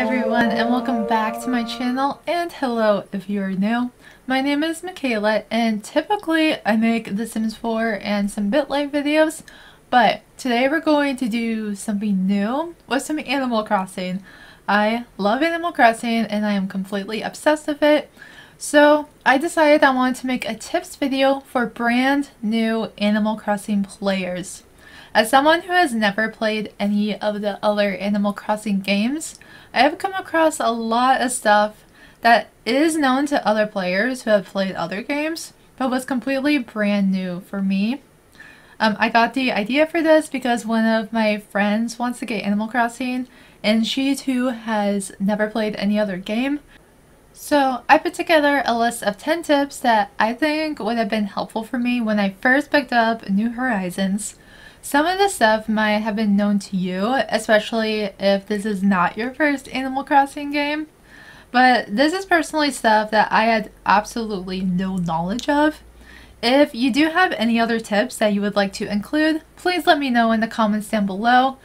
everyone, and welcome back to my channel, and hello if you're new. My name is Michaela, and typically I make The Sims 4 and some BitLife videos, but today we're going to do something new with some Animal Crossing. I love Animal Crossing and I am completely obsessed with it, so I decided I wanted to make a tips video for brand new Animal Crossing players. As someone who has never played any of the other Animal Crossing games, I have come across a lot of stuff that is known to other players who have played other games, but was completely brand new for me. I got the idea for this because one of my friends wants to get Animal Crossing, and she too has never played any other game. So I put together a list of 10 tips that I think would have been helpful for me when I first picked up New Horizons. Some of the stuff might have been known to you, especially if this is not your first Animal Crossing game, but this is personally stuff that I had absolutely no knowledge of. If you do have any other tips that you would like to include, please let me know in the comments down below.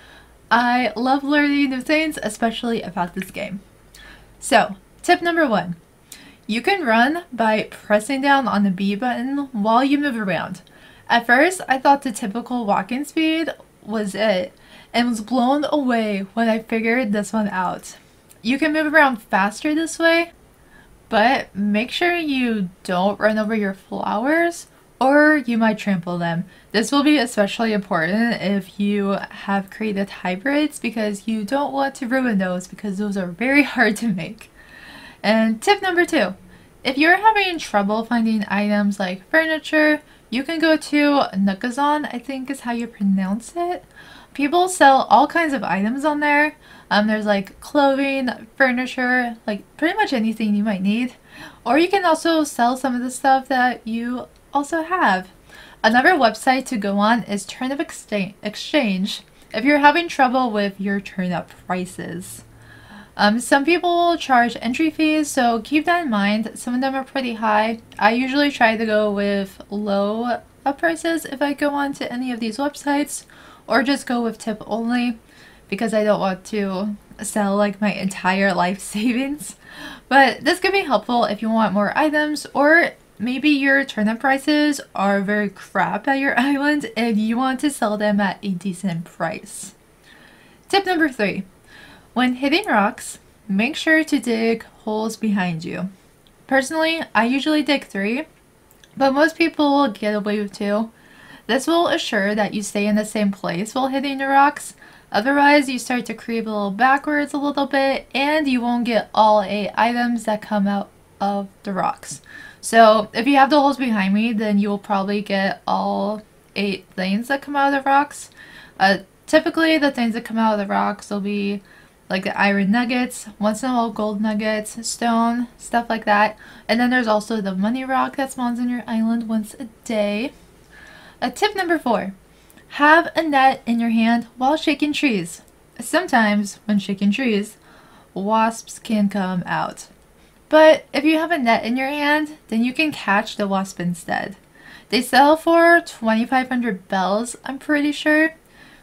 I love learning new things, especially about this game. So, tip number 1. You can run by pressing down on the B button while you move around. At first, I thought the typical walking speed was it, and was blown away when I figured this one out. You can move around faster this way, but make sure you don't run over your flowers or you might trample them. This will be especially important if you have created hybrids because you don't want to ruin those because those are very hard to make. And tip number 2, if you're having trouble finding items like furniture, you can go to Nookazon, I think is how you pronounce it. People sell all kinds of items on there. There's like clothing, furniture, like pretty much anything you might need. Or you can also sell some of the stuff that you also have. Another website to go on is Turnip Exchange if you're having trouble with your turnip prices. Some people charge entry fees, so keep that in mind. Some of them are pretty high. I usually try to go with low prices if I go on to any of these websites, or just go with tip only because I don't want to sell like my entire life savings. But this could be helpful if you want more items, or maybe your turnip prices are very crap at your island and you want to sell them at a decent price. Tip number 3. When hitting rocks, make sure to dig holes behind you. Personally, I usually dig 3, but most people will get away with 2. This will assure that you stay in the same place while hitting the rocks. Otherwise, you start to creep a little backwards a little bit and you won't get all 8 items that come out of the rocks. So if you have the holes behind me, then you will probably get all 8 things that come out of the rocks. Typically, the things that come out of the rocks will be like the iron nuggets, once in a while gold nuggets, stone, stuff like that. And then there's also the money rock that spawns on your island once a day. Tip number 4. Have a net in your hand while shaking trees. Sometimes when shaking trees, wasps can come out. But if you have a net in your hand, then you can catch the wasp instead. They sell for 2,500 bells, I'm pretty sure.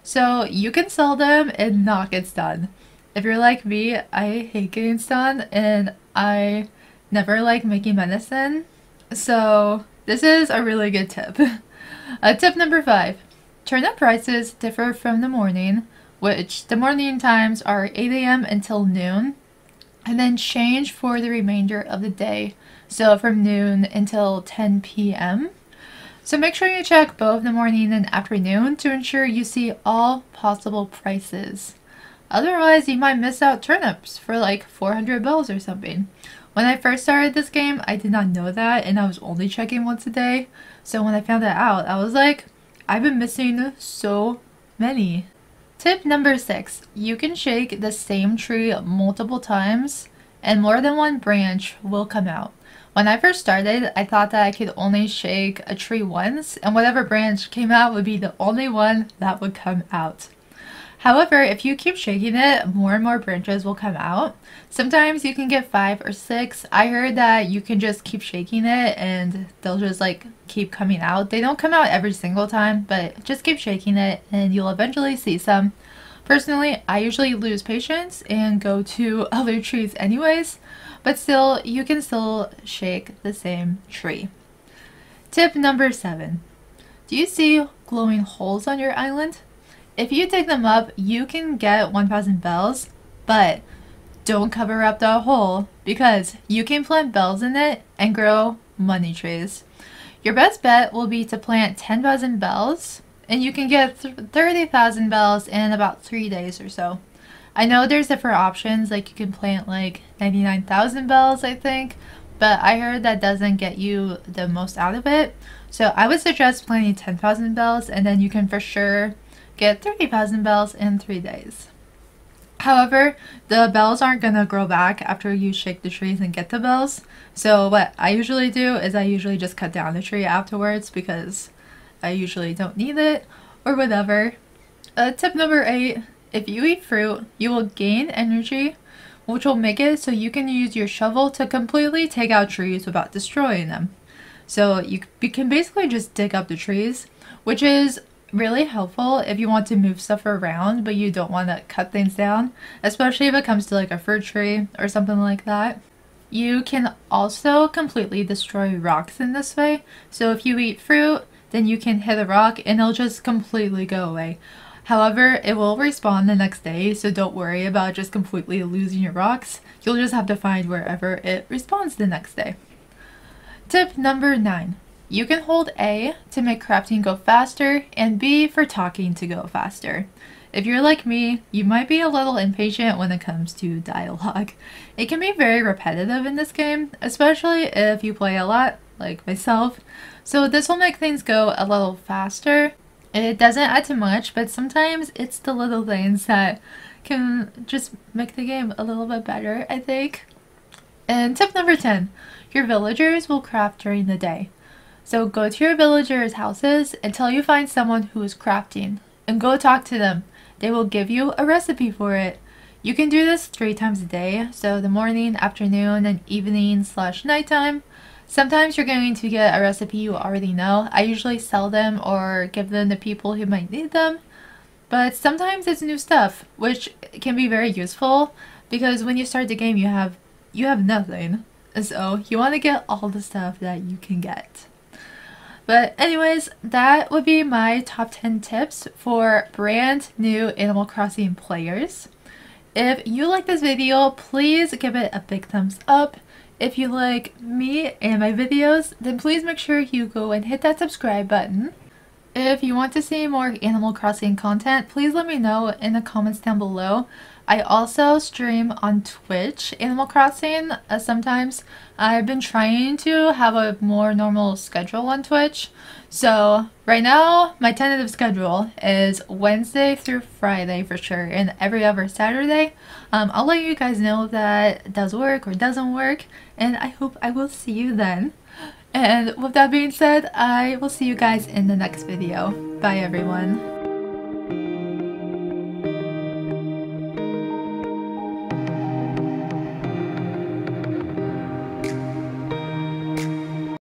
So you can sell them and not get stung. If you're like me, I hate getting stung and I never like making medicine. So this is a really good tip. Tip number 5. Turnip prices differ from the morning, which the morning times are 8 AM until noon, and then change for the remainder of the day. So from noon until 10 PM. So make sure you check both the morning and afternoon to ensure you see all possible prices. Otherwise, you might miss out turnips for like 400 bells or something. When I first started this game, I did not know that and I was only checking once a day. So when I found that out, I was like, I've been missing so many. Tip number 6. You can shake the same tree multiple times and more than one branch will come out. When I first started, I thought that I could only shake a tree once and whatever branch came out would be the only one that would come out. However, if you keep shaking it, more and more branches will come out. Sometimes you can get 5 or 6. I heard that you can just keep shaking it and they'll just like keep coming out. They don't come out every single time, but just keep shaking it and you'll eventually see some. Personally, I usually lose patience and go to other trees anyways, but still, you can still shake the same tree. Tip number 7. Do you see glowing holes on your island? If you dig them up, you can get 1,000 bells, but don't cover up the hole because you can plant bells in it and grow money trees. Your best bet will be to plant 10,000 bells, and you can get 30,000 bells in about 3 days or so. I know there's different options, like you can plant like 99,000 bells, I think, but I heard that doesn't get you the most out of it. So I would suggest planting 10,000 bells, and then you can for sure get 30,000 bells in 3 days. However, the bells aren't gonna grow back after you shake the trees and get the bells. So what I usually do is I usually just cut down the tree afterwards because I usually don't need it or whatever. Tip number 8, if you eat fruit, you will gain energy, which will make it so you can use your shovel to completely take out trees without destroying them. So you can basically just dig up the trees, which is really helpful if you want to move stuff around but you don't want to cut things down, especially if it comes to like a fruit tree or something like that. You can also completely destroy rocks in this way. So if you eat fruit, then you can hit a rock and it'll just completely go away. However, it will respawn the next day, so don't worry about just completely losing your rocks. You'll just have to find wherever it respawns the next day. Tip number 9. You can hold A to make crafting go faster and B for talking to go faster. If you're like me, you might be a little impatient when it comes to dialogue. It can be very repetitive in this game, especially if you play a lot, like myself. So this will make things go a little faster. It doesn't add too much, but sometimes it's the little things that can just make the game a little bit better, I think. And tip number 10, your villagers will craft during the day. So go to your villagers' houses until you find someone who is crafting and go talk to them. They will give you a recipe for it. You can do this 3 times a day, so the morning, afternoon, and evening/nighttime. Sometimes you're going to get a recipe you already know. I usually sell them or give them to people who might need them. But sometimes it's new stuff, which can be very useful because when you start the game you have nothing. So you want to get all the stuff that you can get. But anyways, that would be my top 10 tips for brand new Animal Crossing players. If you like this video, please give it a big thumbs up. If you like me and my videos, then please make sure you go and hit that subscribe button. If you want to see more Animal Crossing content, please let me know in the comments down below. I also stream on Twitch Animal Crossing sometimes. I've been trying to have a more normal schedule on Twitch. So right now my tentative schedule is Wednesday through Friday for sure, and every other Saturday. I'll let you guys know if that does work or doesn't work, and I hope I will see you then. And with that being said, I will see you guys in the next video. Bye everyone.